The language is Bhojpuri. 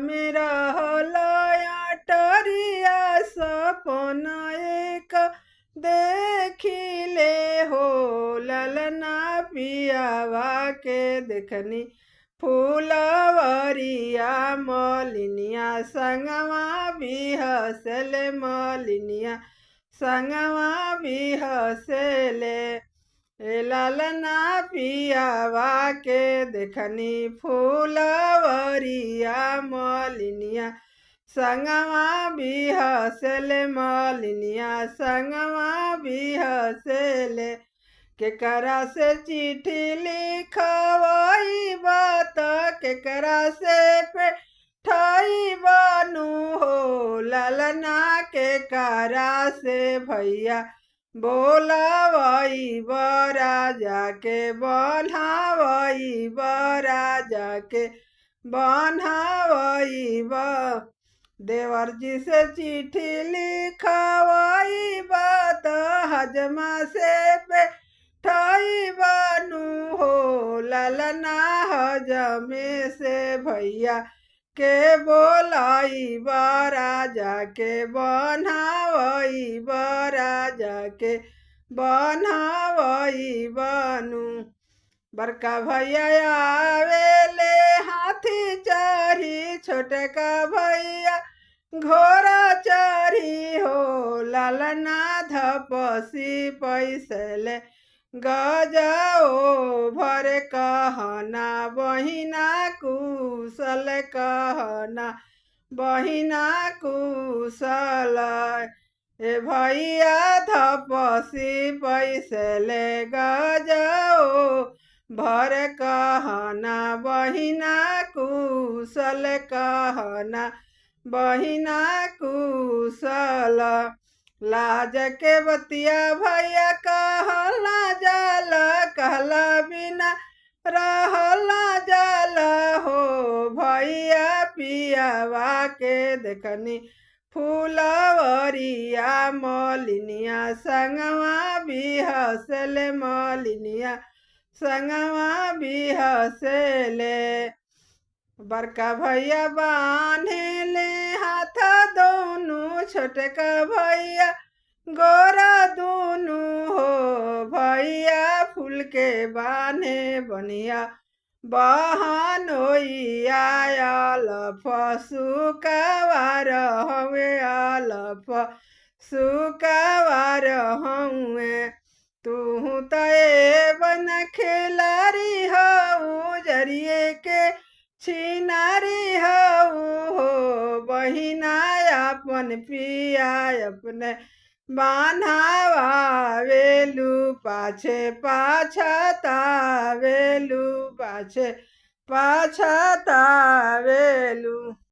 मेरा हलया टरिया सपन एक देखिले हो ललना पियावा के देखनी फूलवरिया मलिनिया संगवा बिहसले मलिनिया संगवा बिहसले ललना पियावा के देखनी फूलवरिया मलिनिया संगवा बिहसले मलिनिया संगवा बिहसले केकरा से चिट्ठी लिखवाई बात केकरा से पेठाई बनू हो ललना केकरा से भैया बोलावई राजा के बन्हावई राजा के बन्हावई देवर जी से चिट्ठी लिखवाई बात हजमा से पेठाई बनू हो ललना हजमे से भैया के बोलाई राजा के बन्हावई राजा के बन्हावई बनू बड़का भैया आवेले हाथी चढ़ी छोटका भैया घोड़ा चढ़ी हो ललना धपसी पैसले गजाओ भर कहना बहिना कुशल कहना बहिना कुशल ए भैया धपसी पैसले गजाओ भर कहना बहिना कुशल कहना बहिना कुशल लाज के बतिया भैया कहला जाला कहला बिना रहला जाला हो भैया पियावा के देखनी फूलवरिया मलिनिया संगवा बिहसले मलिनिया संगवा बिहसले बड़का भैया बांधेले हाथ दोनों छोटका भैया गोरा दोनों हो भैया फूल के बांधे बनिया बहनोइया अलफ सुकवार हवे अलफ सुकवार हवे तू तय बन खिलारी हो जरिए के छिनारी हो बहिना अपन पिया अपने बान्हावेलू पाछे पाछतावेलू पाछे पाछतावेलू।